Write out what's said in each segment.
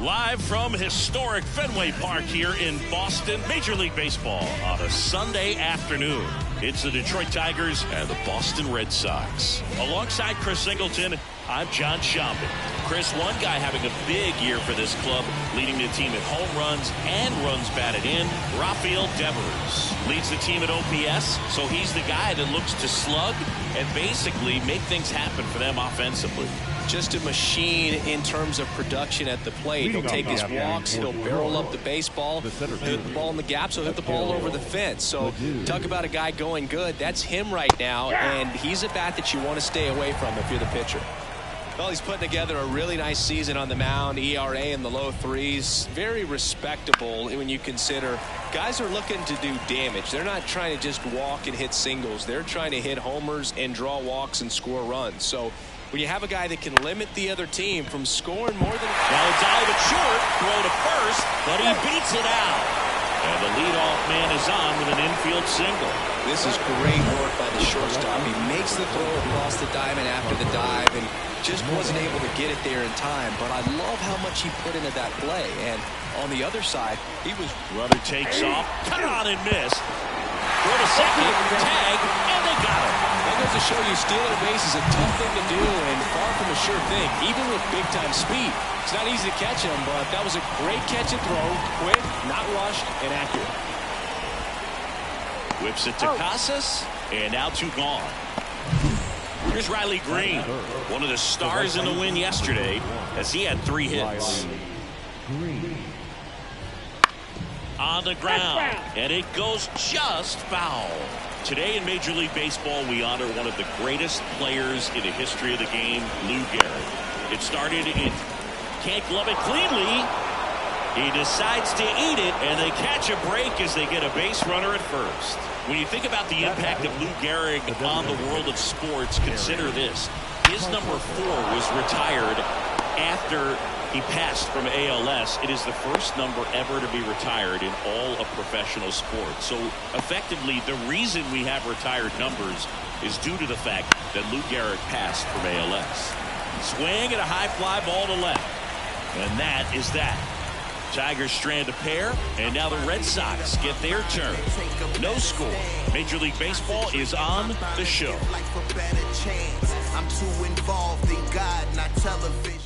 Live from historic Fenway Park here in Boston, Major League Baseball on a Sunday afternoon. It's the Detroit Tigers and the Boston Red Sox. Alongside Chris Singleton, I'm John Sciambi. Chris, one guy having a big year for this club, leading the team in home runs and runs batted in, Rafael Devers. Leads the team at OPS, so he's the guy that looks to slug and basically make things happen for them offensively. Just a machine in terms of production at the plate. He'll take his walks, he'll barrel up the baseball, hit the ball in the gap, so hit the ball over the fence. So talk about a guy going good. That's him right now, and he's a bat that you want to stay away from if you're the pitcher. Well, he's putting together a really nice season on the mound. ERA in the low threes. Very respectable when you consider guys are looking to do damage. They're not trying to just walk and hit singles. They're trying to hit homers and draw walks and score runs. So when you have a guy that can limit the other team from scoring more than... Now it's out of it short. Throw to first, but he beats it out. And the leadoff man is on with an infield single. This is great work by the shortstop. He makes the throw across the diamond after the dive and just wasn't able to get it there in time. But I love how much he put into that play. And on the other side, he was... Runner takes off, cut on and miss. Throw to second, tag, and they got him. That goes to show you stealing a base is a tough thing to do and far from a sure thing, even with big-time speed. It's not easy to catch him, but that was a great catch and throw. Quick, not rushed, and accurate. Whips it to Casas, and now two gone. Here's Riley Green, one of the stars in the win yesterday, as he had 3 hits. On the ground, and it goes just foul. Today in Major League Baseball, we honor one of the greatest players in the history of the game, Lou Gehrig. It started in can't glove it cleanly. He decides to eat it, and they catch a break as they get a base runner at first. When you think about the impact of Lou Gehrig on the world of sports, consider this. His number 4 was retired after he passed from ALS. It is the first number ever to be retired in all of professional sports. So effectively, the reason we have retired numbers is due to the fact that Lou Gehrig passed from ALS. Swing and a high fly ball to left. And that is that. Tigers strand a pair, and now the Red Sox get their turn. No score. Major League Baseball is on the show. I'm too involved in God, not television.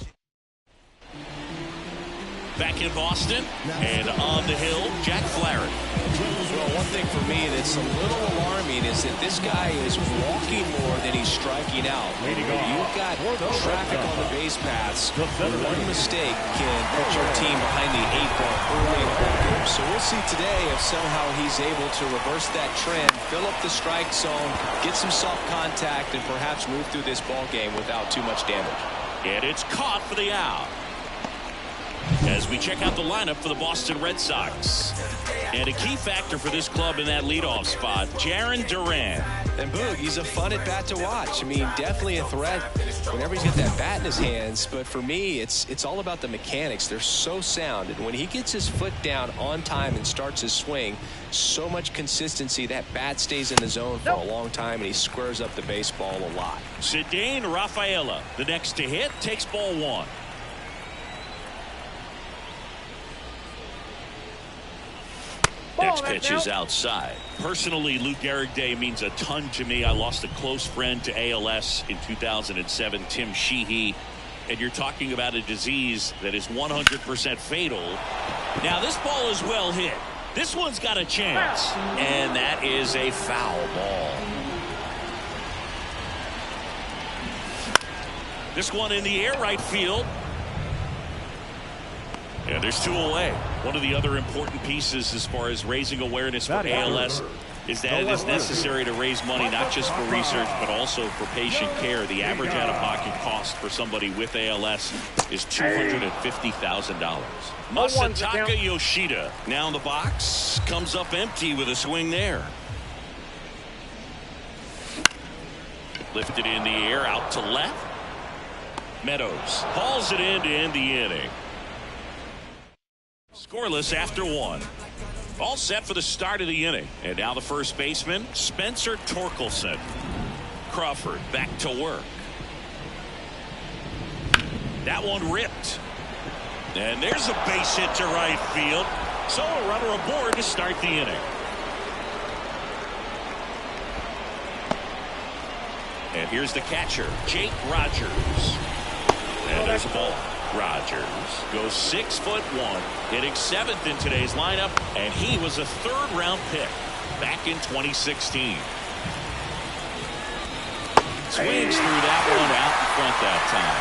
Back in Boston, and on the hill, Jack Flaherty. Well, one thing for me that's a little alarming is that this guy is walking more than he's striking out. You've got traffic on the base paths. One mistake can put your team behind the 8 ball early in the ball game. So we'll see today if somehow he's able to reverse that trend, fill up the strike zone, get some soft contact, and perhaps move through this ball game without too much damage. And it's caught for the out. As we check out the lineup for the Boston Red Sox. And a key factor for this club in that leadoff spot, Jarren Duran. And Boog, he's a fun at bat to watch. I mean, definitely a threat whenever he's got that bat in his hands. But for me, it's all about the mechanics. They're so sound. And when he gets his foot down on time and starts his swing, so much consistency, that bat stays in the zone for a long time, and he squares up the baseball a lot. Ceddanne Rafaela, the next to hit, takes ball 1. Next pitch is outside. Personally, Lou Gehrig Day means a ton to me. I lost a close friend to ALS in 2007, Tim Sheehy. And you're talking about a disease that is 100% fatal. Now, this ball is well hit. This one's got a chance. And that is a foul ball. This one in the air, right field. And there's 2 away. One of the other important pieces as far as raising awareness for ALS is that it is necessary to raise money not just for research but also for patient care. The average out-of-pocket cost for somebody with ALS is $250,000. Masataka Yoshida now in the box, comes up empty with a swing there. Lifted in the air, out to left. Meadows hauls it in to end the inning. Scoreless after 1. All set for the start of the inning. And now the first baseman, Spencer Torkelson. Crawford back to work. That one ripped. And there's a base hit to right field. So a runner aboard to start the inning. And here's the catcher, Jake Rogers. And there's a ball. Rogers goes 6'1", hitting 7th in today's lineup, and he was a 3rd-round pick back in 2016. Swings through that one out in front that time.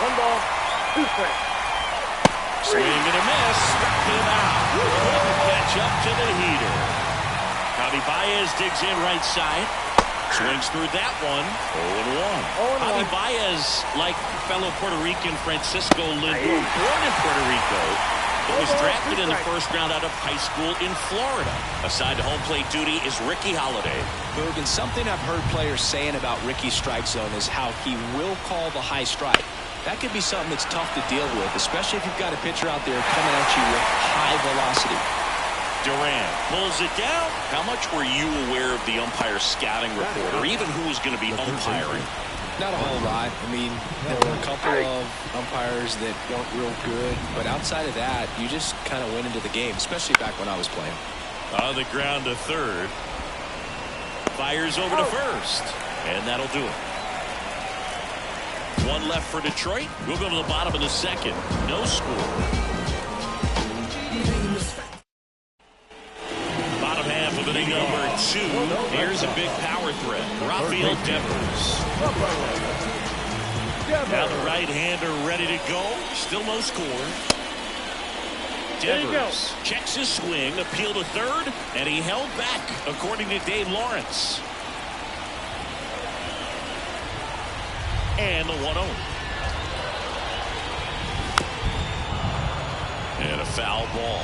1 ball, 2 strikes. Swing and a miss. Struck him out. Couldn't catch up to the heater. Javi Baez digs in right side. Swings through that one. 0-1. Javi Baez, like fellow Puerto Rican Francisco Lindor, born in Puerto Rico, but was drafted in the 1st round out of high school in Florida. Assigned to home plate duty is Ricky Holiday. Boog, and something I've heard players saying about Ricky's strike zone is how he will call the high strike. That could be something that's tough to deal with, especially if you've got a pitcher out there coming at you with high velocity. Durant pulls it down. How much were you aware of the umpire scouting report, or even who was going to be umpiring? Not a whole lot. I mean, there were a couple of umpires that weren't real good, but outside of that, you just kind of went into the game, especially back when I was playing. On the ground to 3rd. Fires over to 1st, and that'll do it. 1 left for Detroit. We'll go to the bottom of the 2nd. No score. Bottom half of inning number 2. Here's a big power threat. Rafael Devers. Now the right-hander ready to go. Still no score. Devers checks his swing, appeal to 3rd, and he held back, according to Dave Lawrence. And the 1-0. And a foul ball.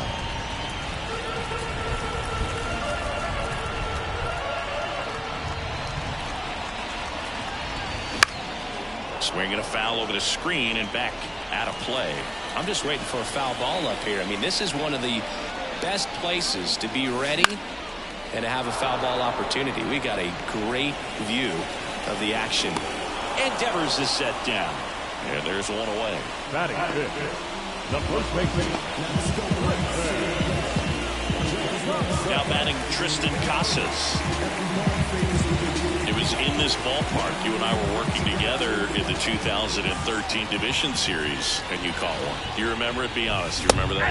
Swinging a foul over the screen and back out of play. I'm just waiting for a foul ball up here. I mean, this is one of the best places to be ready and to have a foul ball opportunity. We got a great view of the action. And Devers is set down. And there's 1 away. Batting fifth, the first baseman. Now batting Tristan Casas. It was in this ballpark. You and I were working together in the 2013 Division Series, and you caught one. Do you remember it? Be honest. You remember that?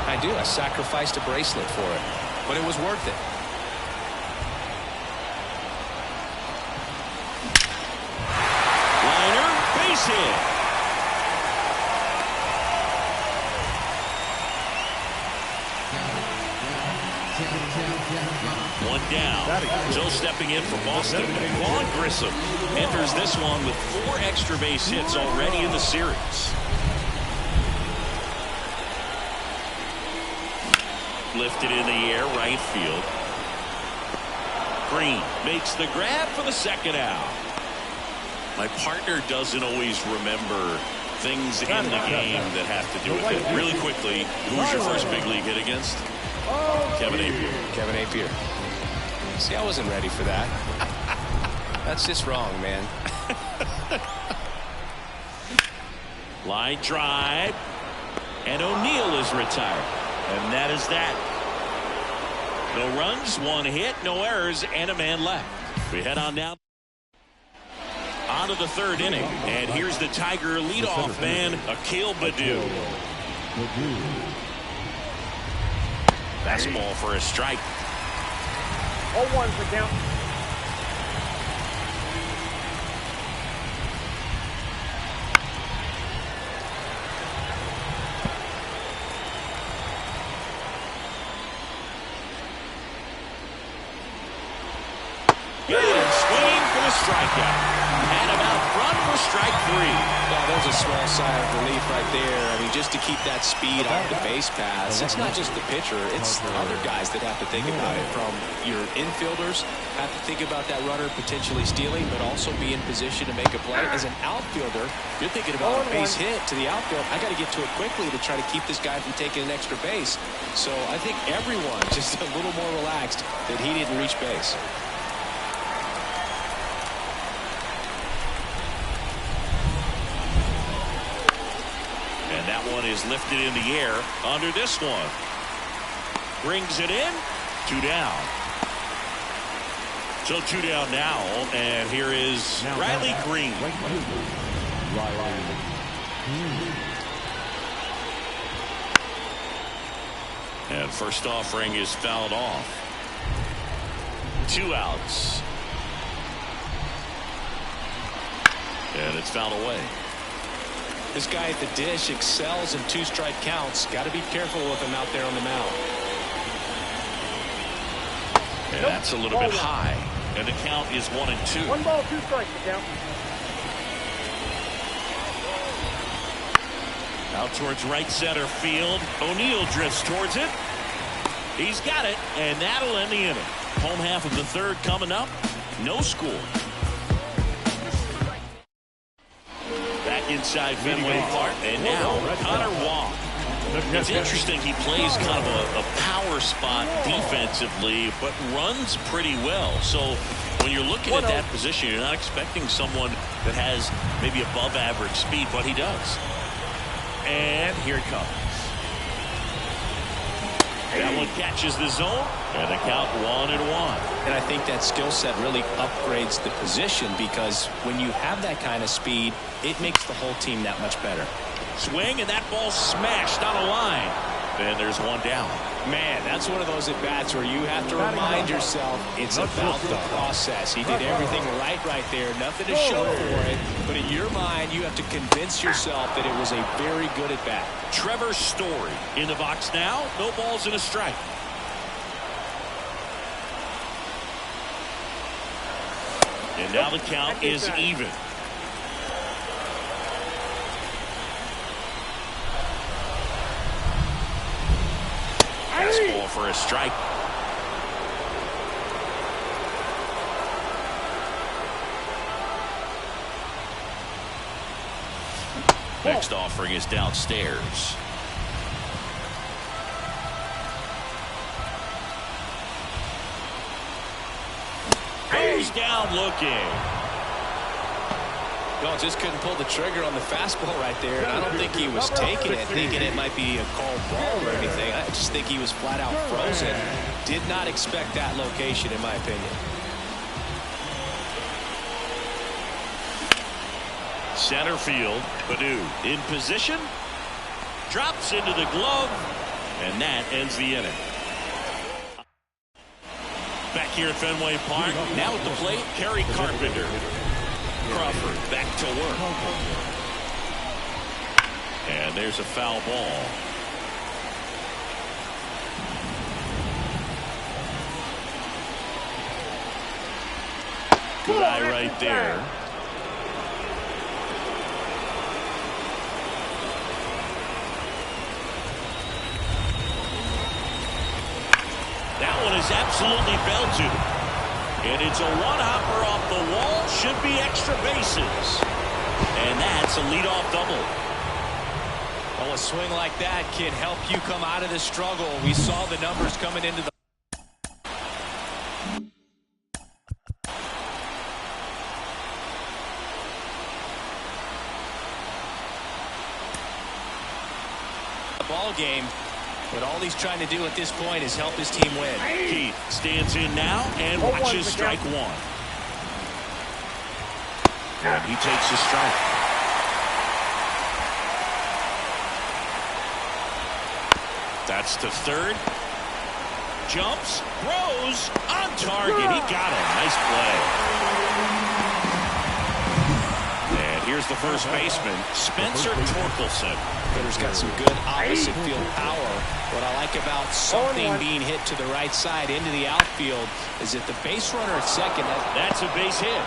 I do. I sacrificed a bracelet for it, but it was worth it. Liner, base hit. One down. Joe stepping in for Boston. Vaughn Grissom enters this one with 4 extra base hits already in the series. Lifted in the air, right field. Green makes the grab for the 2nd out. My partner doesn't always remember things in the game that have to do with it. Really quickly, who was your first big league hit against? Kevin Appier. Kevin Appier. See, I wasn't ready for that. That's just wrong, man. Line drive. And O'Neill is retired. And that is that. No runs, 1 hit, no errors, and a man left. We head on now. On to the 3rd inning. And here's the Tiger leadoff man, Akil Baddoo. Fastball for a strike. 0-1 for count. Good swing for the strikeout. And about front for strike 3. Oh, there's a small sigh of relief right there. I mean, just to keep that speed off the base paths. It's not just the pitcher. It's other guys that have to think about it. From your infielders have to think about that runner potentially stealing, but also be in position to make a play. As an outfielder, you're thinking about a base hit to the outfield. I got to get to it quickly to try to keep this guy from taking an extra base. So I think everyone just a little more relaxed that he didn't reach base. And that one is lifted in the air under this one. Brings it in. 2 down. So 2 down now, and here is Riley Green. And first offering is fouled off. 2 outs. And it's fouled away. This guy at the dish excels in 2-strike counts. Got to be careful with him out there on the mound. And that's a little bit high. And the count is 1-2. 1 ball, 2 strikes, the count. Out towards right center field. O'Neill drifts towards it. He's got it, and that'll end the inning. Home half of the third coming up. No score. Back inside Fenway Park, and now Connor Wong. It's interesting, he plays kind of a power spot defensively, but runs pretty well. So when you're looking at that position, you're not expecting someone that has maybe above average speed, but he does. And here it comes. That one catches the zone, and the count 1-1. And I think that skill set really upgrades the position, because when you have that kind of speed, it makes the whole team that much better. Swing, and that ball smashed on a line. And there's 1 down. Man, that's one of those at-bats where you have to remind yourself it's about the process. He did everything right there. Nothing to show for it. But in your mind, you have to convince yourself that it was a very good at-bat. Trevor Story in the box now. No balls and a strike. And now the count is even. Fastball for a strike. Next offering is downstairs. Goes down looking. No, just couldn't pull the trigger on the fastball right there. And I don't think he was taking it, thinking it might be a called ball or anything. I just think he was flat out frozen. Did not expect that location, in my opinion. Center field, Baddoo in position. Drops into the glove. And that ends the inning. Back here at Fenway Park. Now at the plate, Kerry Carpenter. Crawford back to work. And there's a foul ball. Good eye right there. That one is absolutely belted. And it's a one-hopper off the wall. Should be extra bases. And that's a leadoff double. Well, a swing like that can help you come out of the struggle. We saw the numbers coming into the ball game. But all he's trying to do at this point is help his team win. Keith stands in now and watches strike 1. And he takes a strike. That's to third. Jumps, throws, on target. He got him. Nice play. And here's the first baseman, Spencer Torkelson. Hitter's got some good opposite field power. What I like about something being hit to the right side into the outfield is that the base runner at second. That's a base hit.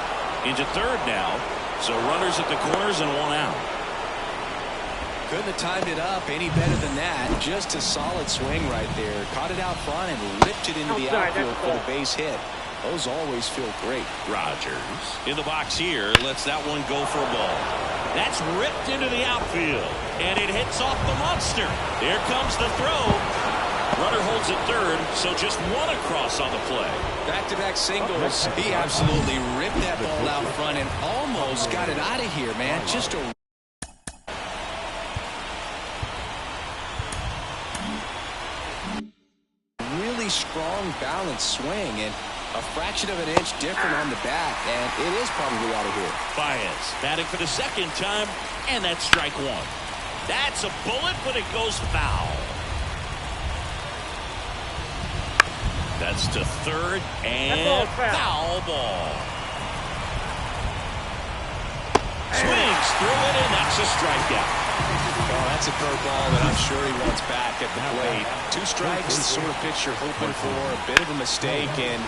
Into third now. So runners at the corners and 1 out. Couldn't have timed it up any better than that. Just a solid swing right there. Caught it out front and ripped it into the outfield for the base hit. Those always feel great. Rogers in the box here. Lets that one go for a ball. That's ripped into the outfield. And it hits off the monster. There comes the throw. Runner holds it third, so just 1 across on the play. Back-to-back singles. He absolutely ripped that ball out front and almost got it out of here, man. Just a strong, balanced swing, and a fraction of an inch different on the bat, and it is probably out of here. Baez batting for the second time, and that's strike one. That's a bullet, but it goes foul. That's to third, and foul ball. Swings through it, and that's a strikeout. Oh, that's a curveball that I'm sure he wants back at the plate. 2 strikes, the sort of pitch you're hoping for. A bit of a mistake, and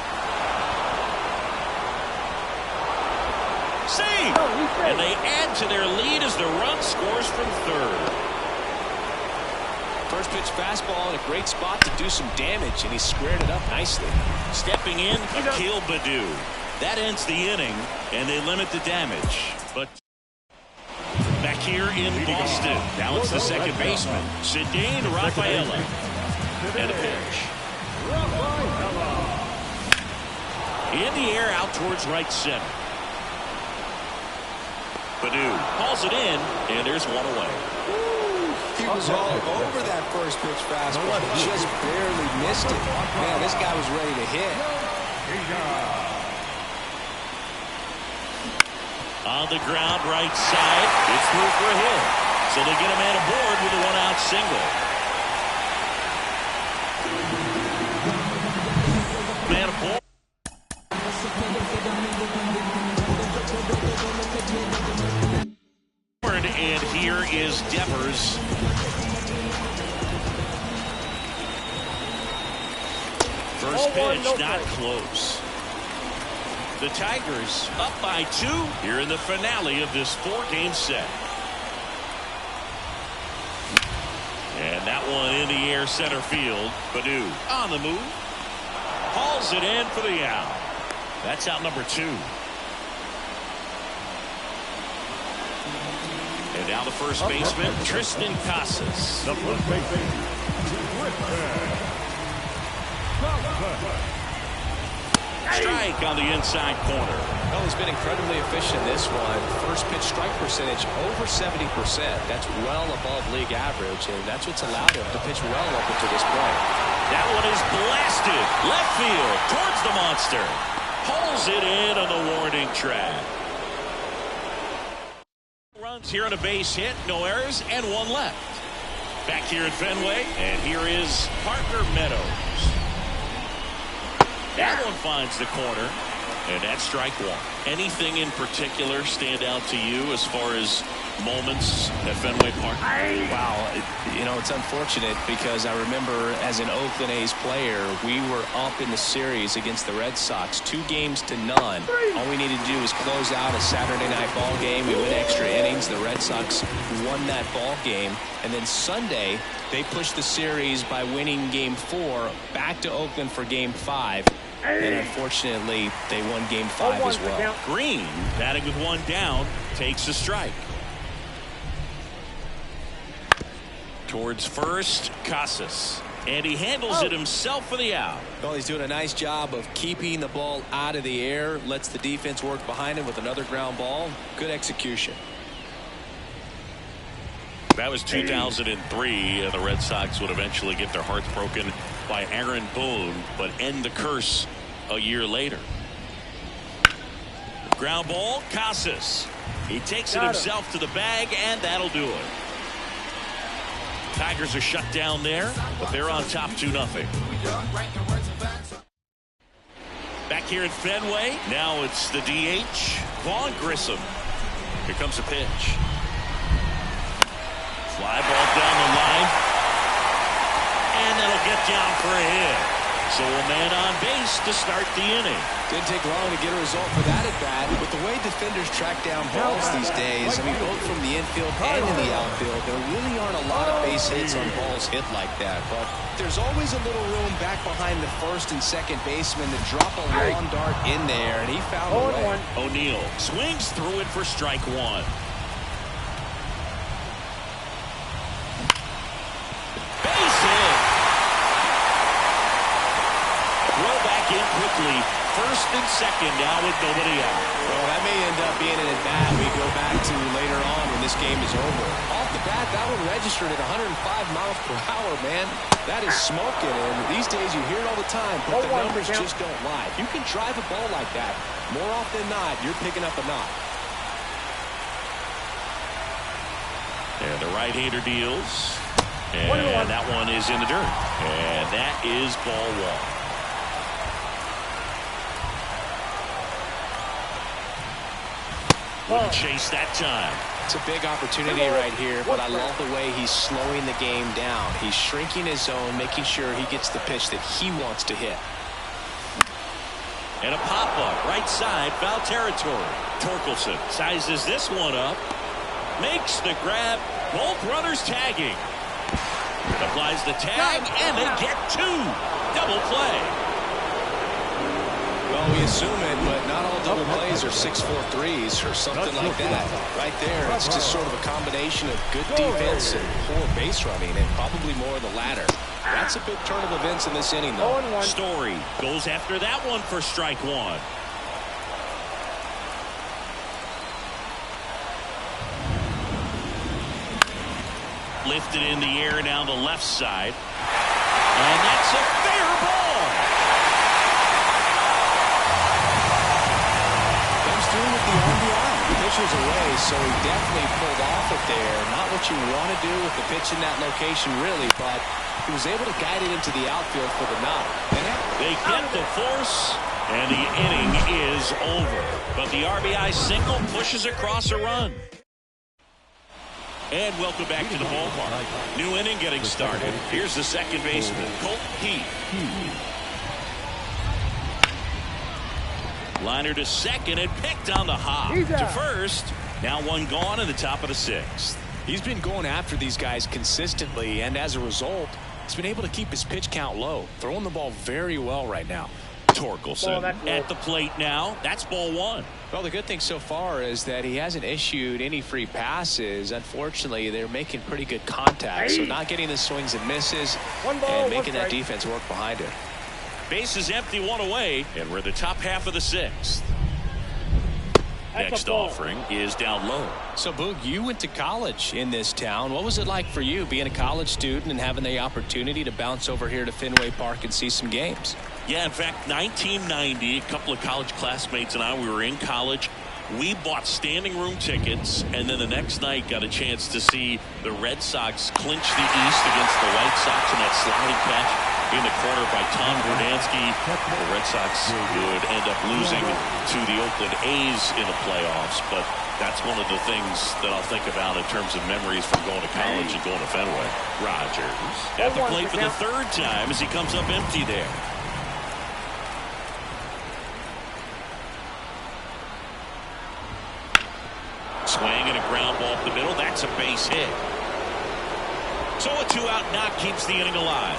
save! And they add to their lead as the run scores from third. First pitch fastball in a great spot to do some damage, and he squared it up nicely. Stepping in, Akil Baddoo. That ends the inning, and they limit the damage. But back here in Boston, now it's the second baseman, Ceddanne Rafaela. And a pitch. In the air, out towards right center. Baddoo hauls it in, and there's one away. He was all over that first pitch fastball. Just barely missed it. Man, this guy was ready to hit. On the ground, right side. It's through for a hit. So they get a man aboard with a one-out single. Man aboard. And here is Devers. First pitch, not close. The Tigers up by 2 here in the finale of this 4-game set. And that one in the air, center field. Baddoo on the move. Hauls it in for the out. That's out number 2. And now the first baseman, Triston Casas. The first baseman, Strike on the inside corner. Well, he's been incredibly efficient in this one. First pitch strike percentage over 70%. That's well above league average, and that's what's allowed him to pitch well up until this point. That one is blasted left field towards the monster. Hauls it in on the warning track. Runs here on a base hit, no errors, and 1 left. Back here at Fenway, and here is Parker Meadows. That one finds the corner, and that's strike 1. Anything in particular stand out to you as far as moments at Fenway Park? Wow, you know, it's unfortunate because I remember as an Oakland A's player, we were up in the series against the Red Sox, 2-0. All we needed to do was close out a Saturday night ball game. We went extra innings. The Red Sox won that ball game. And then Sunday, they pushed the series by winning Game 4 back to Oakland for Game 5. And unfortunately, they won Game 5 as well. Green, batting with 1 down, takes a strike. Towards first, Casas. And he handles it himself for the out. Well, he's doing a nice job of keeping the ball out of the air. Lets the defense work behind him with another ground ball. Good execution. That was 2003, and the Red Sox would eventually get their hearts broken by Aaron Boone, but end the curse a year later. Ground ball, Casas. He takes it himself to the bag, and that'll do it. Tigers are shut down there, but they're on top 2-0. Back here at Fenway, now it's the DH, Vaughn Grissom. Here comes a pitch. Fly ball down the line, and that'll get down for a hit. So a man on base to start the inning. Didn't take long to get a result for that at bat. With the way defenders track down balls these days, I mean, both from the infield and in the outfield, there really aren't a lot of base hits on balls hit like that. But there's always a little room back behind the first and second baseman to drop a long dart in there, and he found a way. O'Neill swings through it for strike 1. Base hit. Throw back in quickly first and second now with nobody out. Well, that may end up being an at-bat we go back to later on when this game is over. Off the bat, that one registered at 105 miles per hour, man. That is smoking, and these days you hear it all the time, but the numbers just don't lie. If you can drive a ball like that, more often than not, you're picking up a knock. And the right-hander deals. And that one is in the dirt. And that is ball one. Wouldn't chase that time. It's a big opportunity right here, but I love the way he's slowing the game down. He's shrinking his zone, making sure he gets the pitch that he wants to hit. And a pop-up, right side, foul territory. Torkelson sizes this one up, makes the grab, both runners tagging. Applies the tag, and they get two. Double play. Well, we assume it, but not all double plays are 6-4 threes or something like that. Right there, it's just sort of a combination of good defense and poor base running, and probably more of the latter. That's a big turn of events in this inning, though. Story goes after that one for strike one. Lifted in the air down the left side. And that's a fair ball. Comes through with the RBI. The pitcher's away, so he definitely pulled off it there. Not what you want to do with the pitch in that location, really, but he was able to guide it into the outfield for the knock. They get the force, and the inning is over. But the RBI single pushes across a run. And welcome back to the ballpark. New inning getting started. Here's the second baseman, Colt Heath. Liner to second and picked on the hop. To first. Now one gone in the top of the sixth. He's been going after these guys consistently, and as a result, he's been able to keep his pitch count low. Throwing the ball very well right now. Torkelson at the plate now. That's ball one. Well, the good thing so far is that he hasn't issued any free passes. Unfortunately, they're making pretty good contact, so not getting the swings and misses and making that defense work behind it. Base is empty, one away, and we're in the top half of the sixth. Next offering is down low. So, Boog, you went to college in this town. What was it like for you being a college student and having the opportunity to bounce over here to Fenway Park and see some games? Yeah, in fact, 1990, a couple of college classmates and I, we were in college. We bought standing room tickets, and then the next night got a chance to see the Red Sox clinch the East against the White Sox in that sliding catch in the corner by Tom Verdansky. The Red Sox would end up losing to the Oakland A's in the playoffs, but that's one of the things that I'll think about in terms of memories from going to college and going to Fenway. Rogers at the plate for the third time as he comes up empty there. Swing and a ground ball up the middle. That's a base hit. So a two-out knock keeps the inning alive.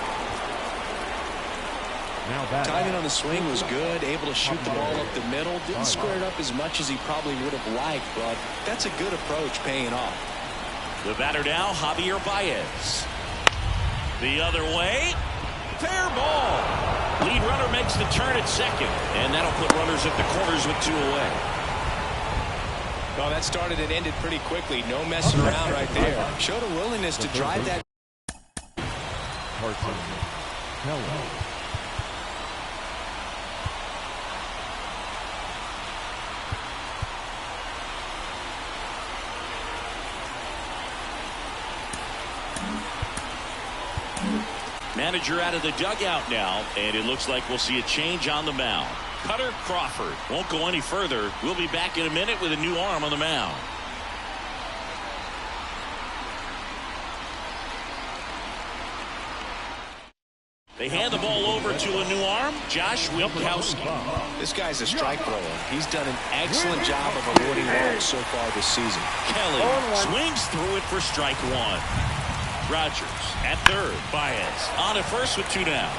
Timing on the swing was good. Able to shoot the ball up the middle. Didn't square it up as much as he probably would have liked, but that's a good approach paying off. The batter now, Javier Baez. The other way. Fair ball. Lead runner makes the turn at second, and that'll put runners at the corners with two away. Well, that started and ended pretty quickly. No messing around right there. Showed a willingness to drive that. Manager out of the dugout now, and it looks like we'll see a change on the mound. Cutter Crawford won't go any further. We'll be back in a minute with a new arm on the mound. They hand the ball over to a new arm, Josh Winkowski. This guy's a strike thrower. He's done an excellent job of avoiding walks so far this season. Kelly swings through it for strike one. Rogers at third. Baez on at first with two down.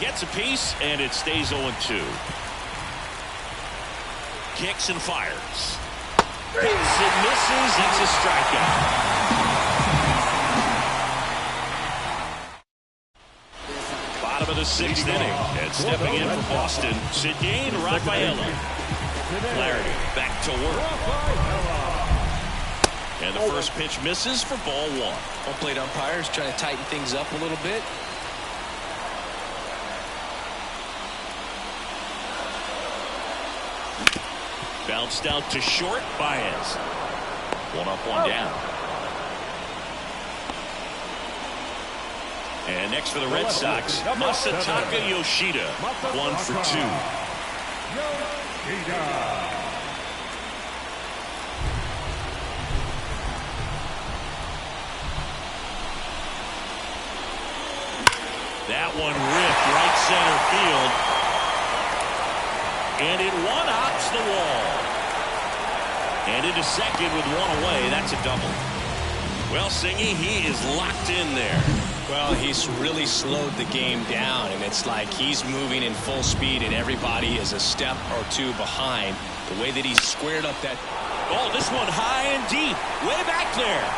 Gets a piece, and it stays 0-2. Kicks and fires. Hits and misses. It's a strikeout. the sixth inning. And stepping in for Boston, Ceddanne Rafaela. Flaherty back to work. And the first pitch misses for ball one. Home plate umpires trying to tighten things up a little bit. Bounced out to short. Baez. One up, one down. And next for the Red Sox, Masataka Yoshida. 1 for 2. That one ripped right center field. And it one-hops the wall. And into second with one away. That's a double. Well, Singy, he is locked in there. Well, he's really slowed the game down, and it's like he's moving in full speed, and everybody is a step or two behind. The way that he squared up that. Oh, this one high and deep. Way back there.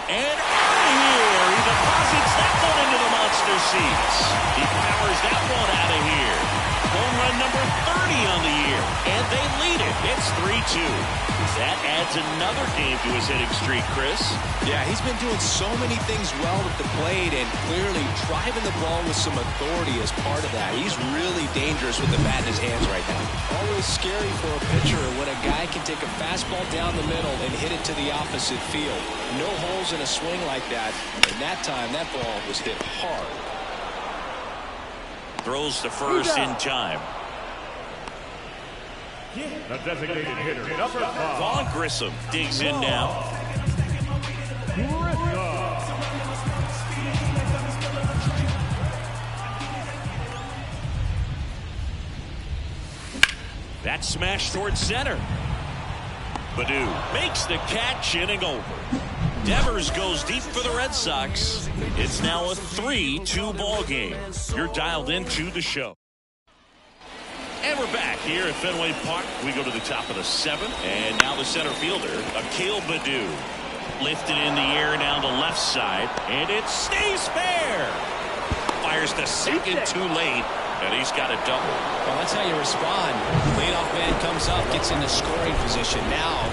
And out of here. He deposits that one into the monster seats. He powers that one out of here. Home run number 30 on the year. And they lead it. It's 3-2. That adds another game to his hitting streak, Chris. Yeah, he's been doing so many things well at the plate and clearly driving the ball with some authority as part of that. He's really dangerous with the bat in his hands right now. Always scary for a pitcher when a guy can take a fastball down the middle and hit it to the opposite field. No holes in a swing like that. And that time, that ball was hit hard. Throws to first in time. The designated hitter, number 5. Vaughn Grissom digs in now. That smash towards center. Baddoo makes the catch, inning over. Devers goes deep for the Red Sox. It's now a 3-2 ball game. You're dialed into the show. And we're back here at Fenway Park. We go to the top of the 7th. And now the center fielder, Akil Baddoo. Lifted in the air down the left side. And it stays fair. Fires to second too late. And he's got a double. Well, that's how you respond. Leadoff man comes up, gets into scoring position. Now,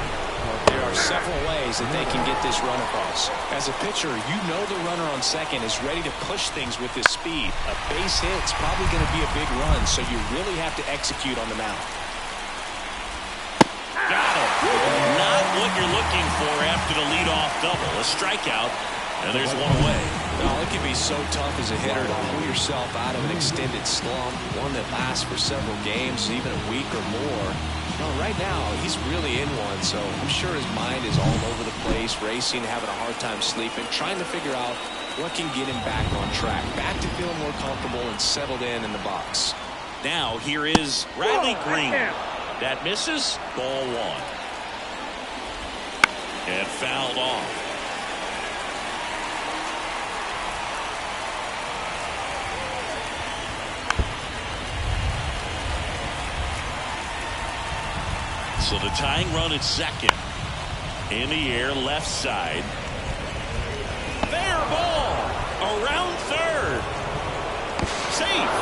there are several ways that they can get this run across. As a pitcher, you know the runner on second is ready to push things with his speed. A base hit's probably going to be a big run, so you really have to execute on the mound. Got him. Not what you're looking for after the leadoff double. A strikeout, and there's one away. Well, it can be so tough as a hitter to pull yourself out of an extended slump, one that lasts for several games, even a week or more. No, right now, he's really in one, so I'm sure his mind is all over the place, racing, having a hard time sleeping, trying to figure out what can get him back on track, back to feeling more comfortable and settled in the box. Now, here is Riley Green. That misses, ball one. And fouled off. So the tying run at second. In the air, left side. Fair ball. Around third. Safe.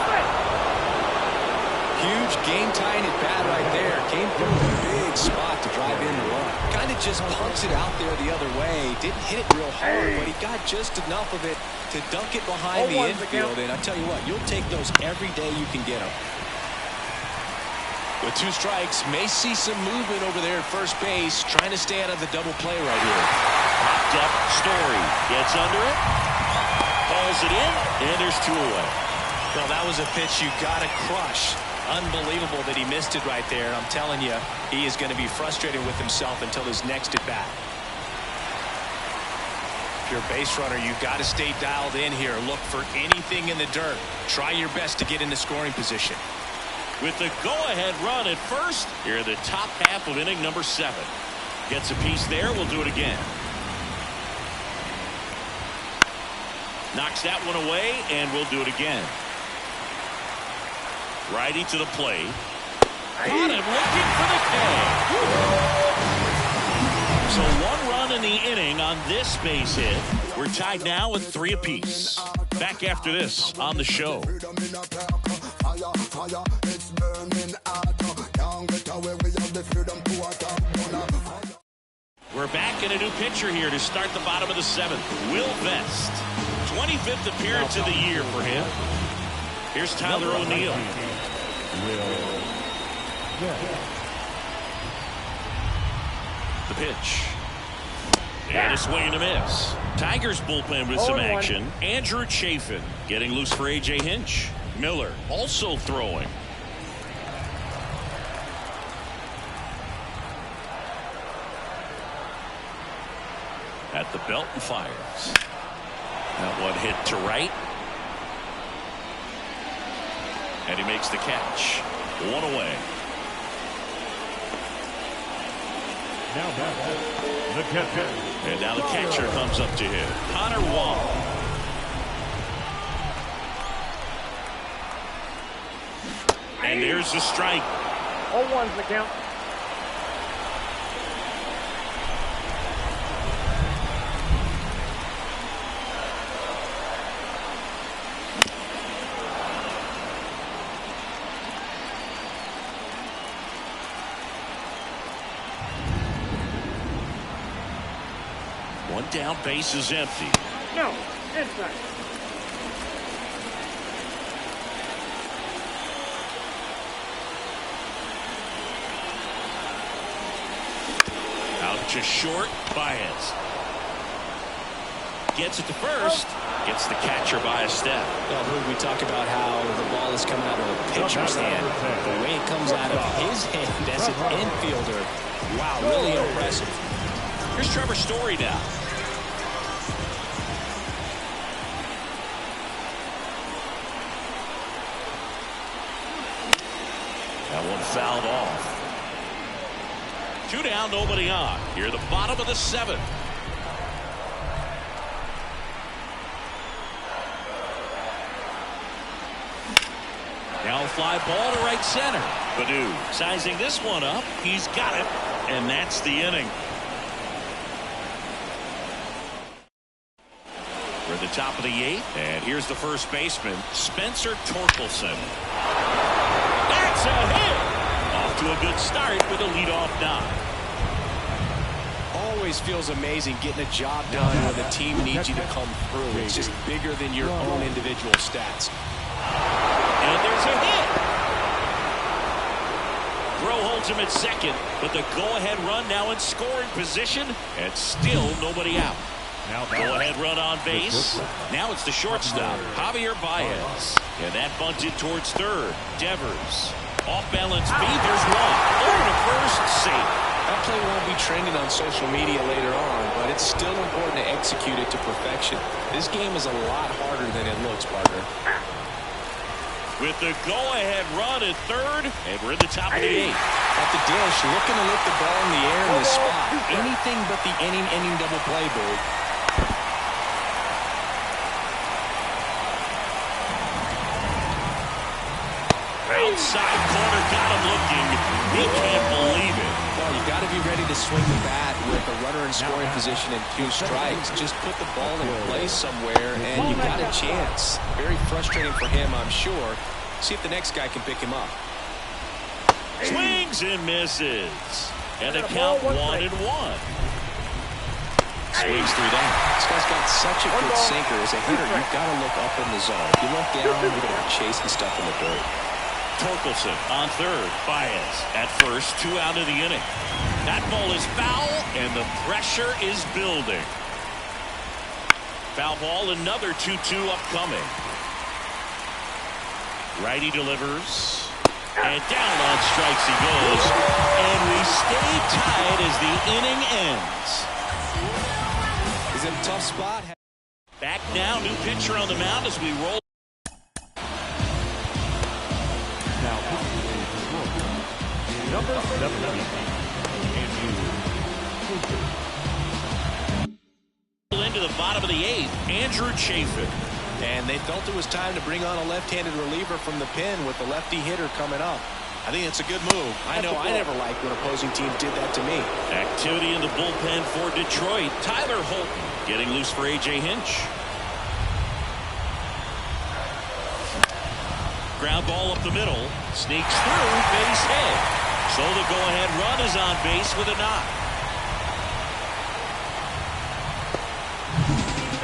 Huge game-tying at bat right there. Came through a big spot to drive in the run. Kind of just punts it out there the other way. Didn't hit it real hard, but he got just enough of it to dunk it behind the infield. And I tell you what, you'll take those every day you can get them. With 2 strikes, may see some movement over there at first base, trying to stay out of the double play right here. Popped up, Story gets under it, hauls it in, and there's 2 away. Well, that was a pitch you got to crush. Unbelievable that he missed it right there. I'm telling you, he is going to be frustrated with himself until his next at bat. If you're a base runner, you've got to stay dialed in here. Look for anything in the dirt. Try your best to get into scoring position. With the go-ahead run at first, here in the top half of inning number 7. Gets a piece there. We'll do it again. Knocks that one away, and we'll do it again. Righty to the plate. Got him looking for the K. So 1 run in the inning on this base hit. We're tied now with 3 apiece. Back after this on the show. We're back in a new pitcher here to start the bottom of the 7th. Will Vest. 25th appearance of the year for him. Here's Tyler O'Neill. The pitch. And a swing and a miss. Tigers bullpen with some action. Andrew Chafin getting loose for A.J. Hinch. Miller also throwing. At the belt and fires. That one hit to right. And he makes the catch. One away. Now back the catcher. And now the catcher comes up to him. Connor Wong. And there's the strike. 0-1's the count. One down, base is empty. No, inside. Out to short, Baez. Gets it to first. Gets the catcher by a step. Well, we talk about how the ball is coming out of a pitcher's hand. The way it comes out of his hand as an infielder. Wow, really impressive. Here's Trevor Story now. That one fouled off. 2 down, nobody on. Here, the bottom of the 7th. Now a fly ball to right center. Baddoo sizing this one up. He's got it, and that's the inning. We're at the top of the 8th, and here's the first baseman, Spencer Torkelson. That's a hit. Off to a good start with a leadoff knock. Always feels amazing getting a job done when the team needs you to come through. It's just bigger than your own individual stats. And there's a hit. Throw holds him at second, but the go-ahead run now in scoring position, and still nobody out. Go-ahead run on base. Now it's the shortstop, Javier Baez. And that bunted towards third. Devers. Off-balance beat. There's one. Over to first. Safe. That play won't be trending on social media later on, but it's still important to execute it to perfection. This game is a lot harder than it looks, partner. With the go-ahead run at third, and we're at the top of the 8th. At the dish, looking to lift the ball in the air in this spot. Anything but the inning double play, Boog. Outside corner, got him looking. He can't believe it. Well, you got to be ready to swing the bat with a runner in scoring position and 2 strikes. Just put the ball in place somewhere, and you got a chance. Very frustrating for him, I'm sure. See if the next guy can pick him up. Swings and misses. And a count 1-1. Swings through that. This guy's got such a good sinker. As a hitter, you've got to look up in the zone. If you look down, you're going to be chasing stuff in the dirt. Torkelson on third. Baez at first. 2 out of the inning. That ball is foul, and the pressure is building. Foul ball, another 2-2 upcoming. Righty delivers. And down on strikes he goes. And we stay tied as the inning ends. He's in a tough spot. Back now, new pitcher on the mound as we roll. Now, number 17. Into the bottom of the 8th, Andrew Chafin. And they felt it was time to bring on a left-handed reliever from the pen with the lefty hitter coming up. I think it's a good move. I know I never liked when opposing teams did that to me. Activity in the bullpen for Detroit. Tyler Holton getting loose for A.J. Hinch. Ground ball up the middle. Sneaks through, base hit. So the go-ahead run is on base with a knock.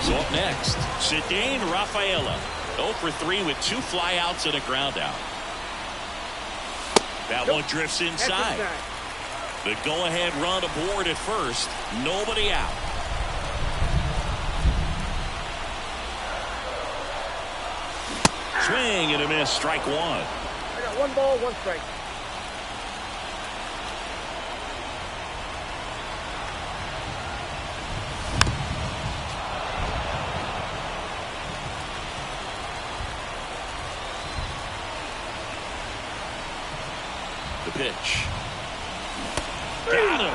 So up next, Ceddanne Rafaela. 0 for 3 with 2 flyouts and a ground out. That one drifts inside. The go-ahead run aboard at first. Nobody out. Swing and a miss. Strike one. I got 1 ball, 1 strike. The pitch. Got him.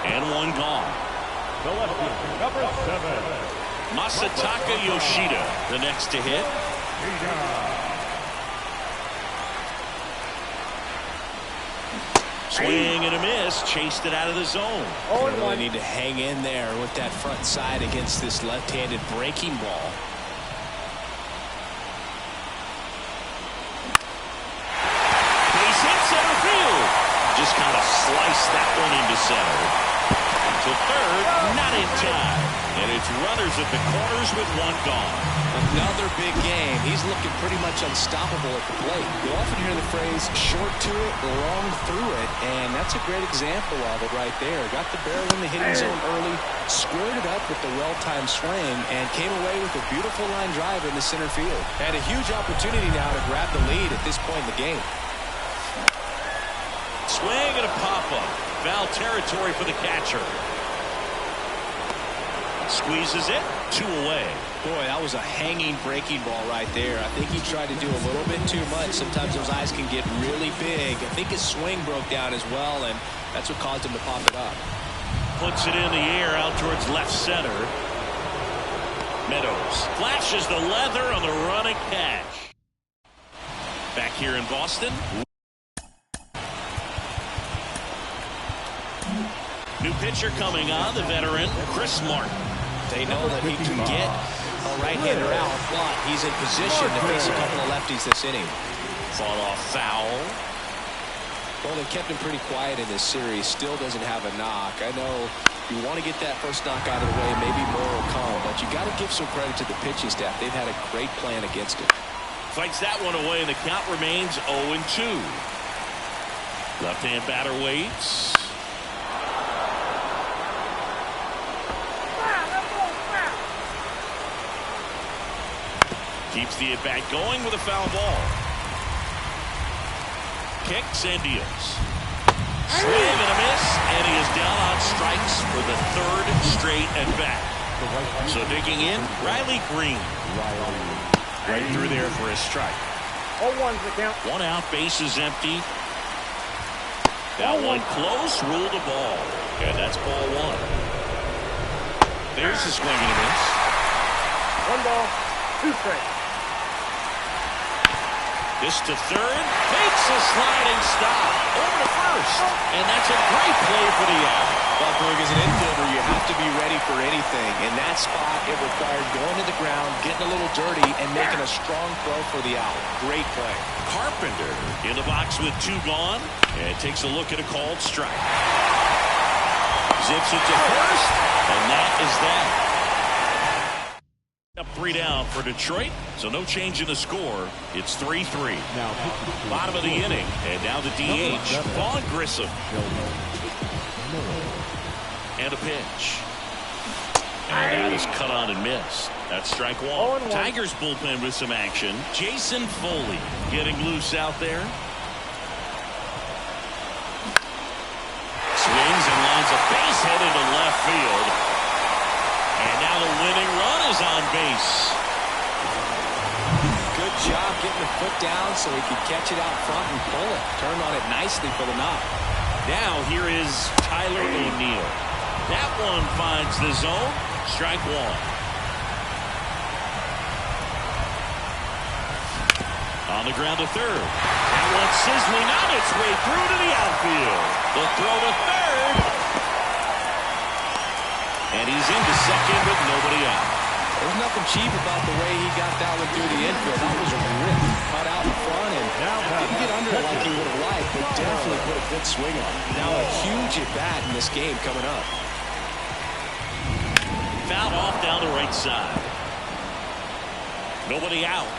And one gone. The lefty, number 7. Masataka Yoshida, the next to hit. Swing and a miss. Chased it out of the zone. You really need to hang in there with that front side against this left-handed breaking ball. Base hit center field. Just kind of sliced that one into center. To third, not in time. And it's runners at the corners with 1 gone. Another big game. He's looking pretty much unstoppable at the plate. You often hear the phrase short to it, long through it, and that's a great example of it right there. Got the barrel in the hitting zone early, squared it up with the well-timed swing, and came away with a beautiful line drive in the center field. Had a huge opportunity now to grab the lead at this point in the game. Swing and a pop-up. Foul territory for the catcher. Squeezes it. 2 away. Boy, that was a hanging breaking ball right there. I think he tried to do a little bit too much. Sometimes those eyes can get really big. I think his swing broke down as well, and that's what caused him to pop it up. Puts it in the air out towards left center. Meadows flashes the leather on the running catch. Back here in Boston. New pitcher coming on, the veteran, Chris Martin. They know that he can get a right-hander out, but he's in position to face a couple of lefties this inning. Fought off foul. Well, they kept him pretty quiet in this series. Still doesn't have a knock. I know you want to get that first knock out of the way. Maybe more will come, but you got to give some credit to the pitching staff. They've had a great plan against it. Fights that one away, and the count remains 0-2. Left-hand batter waits. Keeps the at-bat going with a foul ball. Kicks and deals. Swing and a miss, and he is down on strikes for the 3rd straight at-bat. So digging in, Riley Green. Right through there for a strike. 0-1's the count. 1 out, base is empty. That one close, ruled a ball. And that's ball 1. There's the swing and a miss. 1 ball, 2 strikes. This to third, makes a sliding stop over to first, and that's a great play for the out. Well, Berg, as an infielder, you have to be ready for anything. In that spot, it required going to the ground, getting a little dirty, and making a strong throw for the out. Great play. Carpenter in the box with 2 gone, and takes a look at a called strike. Zips it to first, and that is that. Up 3 down for Detroit, so no change in the score. It's 3-3. Now, bottom of the inning, and now the DH, Vaughn Grissom. And a pitch. And that is cut on and missed. That's strike 1. Tigers bullpen with some action. Jason Foley getting loose out there. Swings and lines a base hit into left field. And now the winning run is on base. Good job getting the foot down so he could catch it out front and pull it. Turned on it nicely for the knock. Now here is Tyler O'Neill. That one finds the zone. Strike 1. On the ground to third. That one sizzling on its way through to the outfield. The throw to third. And he's into second with nobody out. There's nothing cheap about the way he got that one through the infield. That was a rip. Cut out in front and didn't get under it like he would have liked, but definitely put a good swing on it. Now a huge at-bat in this game coming up. Fouled off down the right side. Nobody out.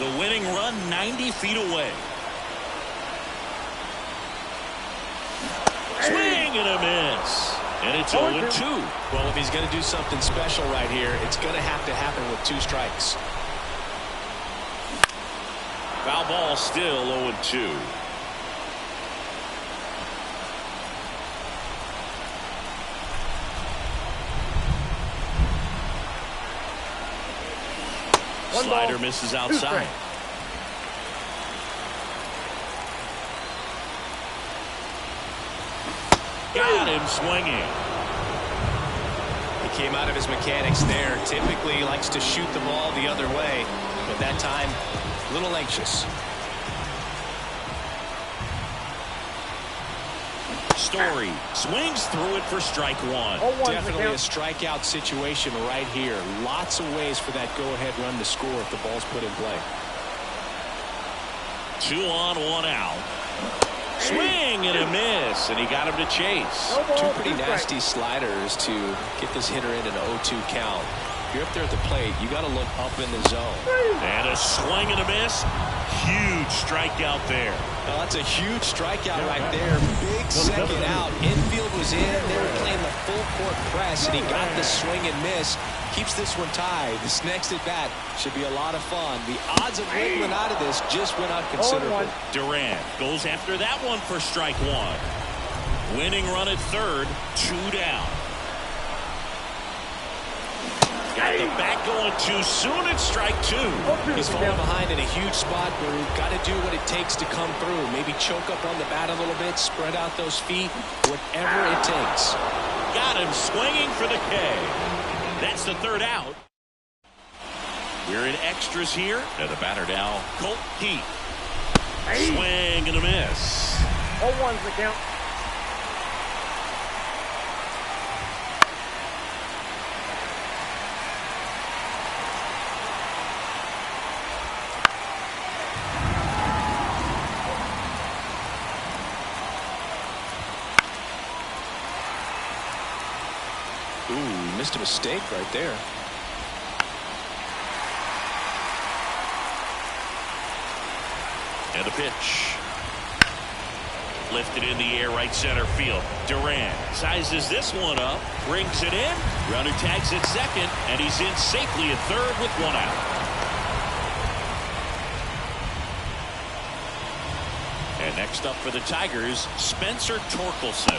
The winning run 90 feet away. Swing and a miss. And it's 0-2. Well, if he's going to do something special right here, it's going to have to happen with 2 strikes. Foul ball, still 0-2. Slider misses outside. Got him swinging. He came out of his mechanics there. Typically he likes to shoot the ball the other way, but that time a little anxious. Story swings through it for strike one. Definitely a strikeout situation right here. Lots of ways for that go-ahead run to score if the ball's put in play. 2 on, 1 out. Swing and a miss, and he got him to chase. 2 pretty nasty sliders to get this hitter in an 0-2 count. If you're up there at the plate, you got to look up in the zone. And a swing and a miss. Huge strikeout there. Well, that's a huge strikeout right there. Big second out. Infield was in. They were playing the full court press, and he got the swing and miss. Keeps this one tied. This next at bat should be a lot of fun. The odds of wiggling out of this just went up considerably. Durant goes after that one for strike one. Winning run at third, 2 down. Got the bat going too soon at strike 2. He's falling behind in a huge spot where we've got to do what it takes to come through. Maybe choke up on the bat a little bit, spread out those feet, whatever it takes. Got him swinging for the K. That's the 3rd out. We're in extras here. And the batter now, Colt Heath. Swing and a miss. 0-1's the count. Ooh, missed a mistake right there. And a pitch. Lifted in the air, right center field. Durant sizes this one up, brings it in. Runner tags at second, and he's in safely at third with 1 out. And next up for the Tigers, Spencer Torkelson.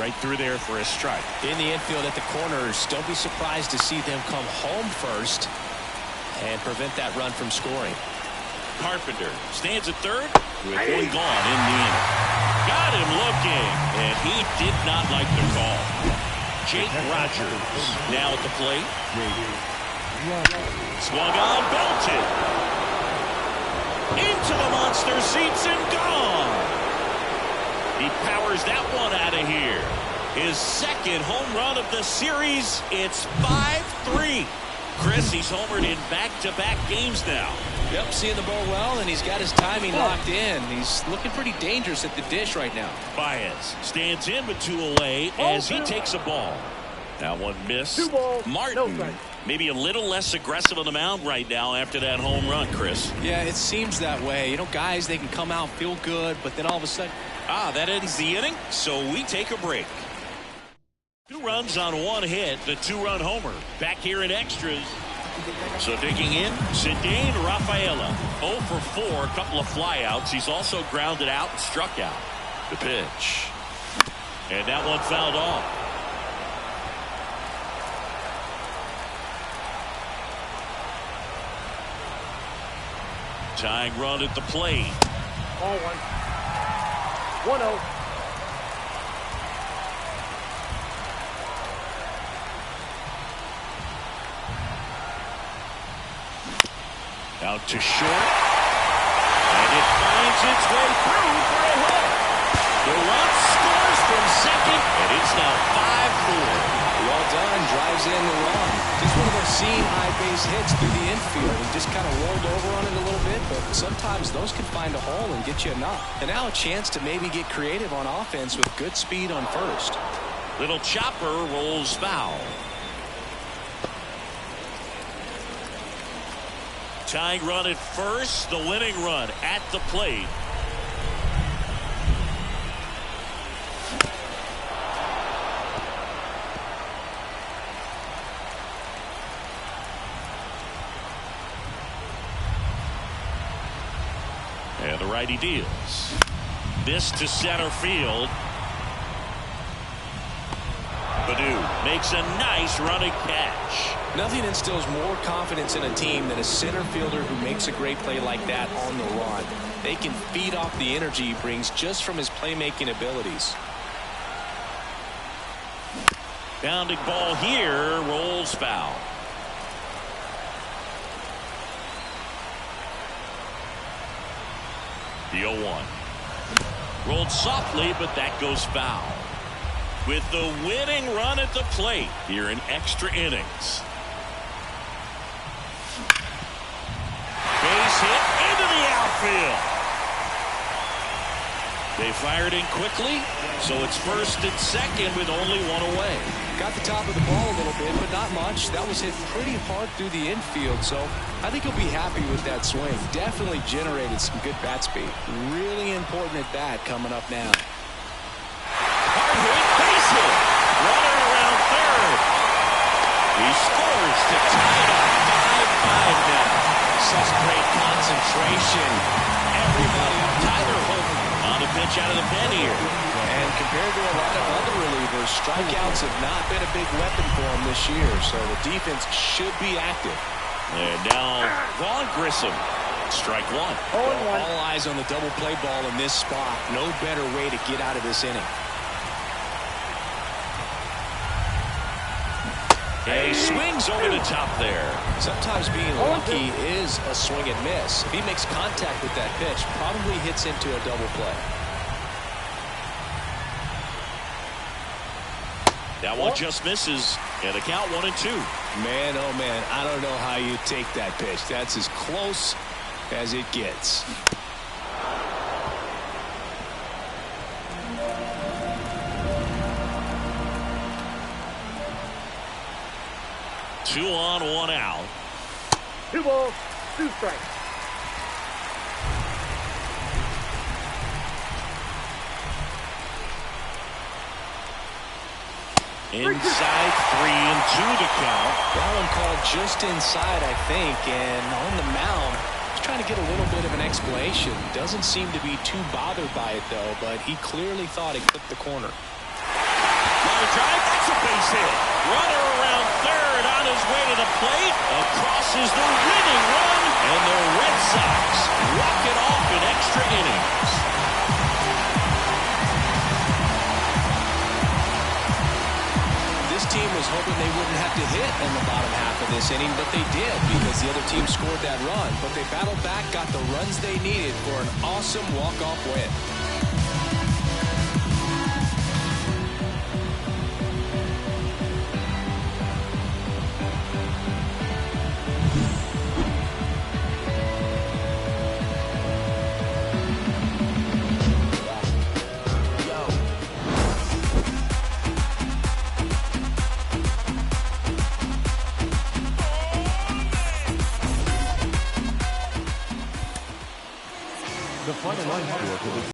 Right through there for a strike. In the infield at the corners, don't be surprised to see them come home first and prevent that run from scoring. Carpenter stands at third with 1 gone in the inning. Got him looking, and he did not like the call. Jake Rogers now at the plate. Swung on, belted. Into the monster seats and gone. He powers that one out of here. His 2nd home run of the series. It's 5-3. Chris, he's homered in back-to-back games now. Yep, seeing the ball well, and he's got his timing locked in. He's looking pretty dangerous at the dish right now. Baez stands in with 2 away as he takes a ball. Now 1 miss. 2 balls, Martin, no strike. maybe a little less aggressive on the mound right now after that home run, Chris. Yeah, it seems that way. You know, guys, they can come out, feel good, but then all of a sudden... That ends the inning, so we take a break. 2 runs on 1 hit, the 2-run homer. Back here in extras. So digging in, Ceddanne Rafaela. 0 for 4, a couple of flyouts. He's also grounded out and struck out. The pitch. And that one fouled off. Tying run at the plate. Ball 1. 1-0. Out to short. And it finds its way through for a hit. Durant scores from second, and it's now 5-4. Well done. Drives brings in the run. Just one of those seam high base hits through the infield. He just kind of rolled over on it a little bit, but sometimes those can find a hole and get you a knock. And now a chance to maybe get creative on offense with good speed on first. Little chopper rolls foul. Tying run at first, the winning run at the plate. And the righty deals. This to center field. Baddoo makes a nice running catch. Nothing instills more confidence in a team than a center fielder who makes a great play like that on the run. They can feed off the energy he brings just from his playmaking abilities. Bounding ball here, rolls foul. The 0-1. Rolled softly, but that goes foul. With the winning run at the plate here in extra innings. Base hit into the outfield. They fired in quickly, so it's first and second with only one away. Got the top of the ball a little bit, but not much. That was hit pretty hard through the infield, so I think he'll be happy with that swing. Definitely generated some good bat speed. Really important at bat coming up now. Hard hit, base hit. Runner around third. He scores to tie it up 5-5 now. Such great concentration. Everybody, Tyler Hope on a pitch out of the pen here. And compared to a lot of other relievers, strikeouts have not been a big weapon for him this year, so the defense should be active. And now Vaughn Grissom, strike one. All eyes on the double play ball in this spot. No better way to get out of this inning. He swings over the top there. Sometimes being lucky is a swing and miss. If he makes contact with that pitch, probably hits into a double play. That one just misses, and a count 1-2. Man, oh man, I don't know how you take that pitch. That's as close as it gets. Two on, one out. 2 balls, 2 strikes. Inside 3-2 to count. That one called just inside, I think, and on the mound, he's trying to get a little bit of an explanation. Doesn't seem to be too bothered by it, though, but he clearly thought he clipped the corner. Line drive, that's a base hit. Runner around third on his way to the plate. Across is the winning run, and the Red Sox walk it off in extra innings. This team was hoping they wouldn't have to hit in the bottom half of this inning, but they did because the other team scored that run. But they battled back, got the runs they needed for an awesome walk-off win.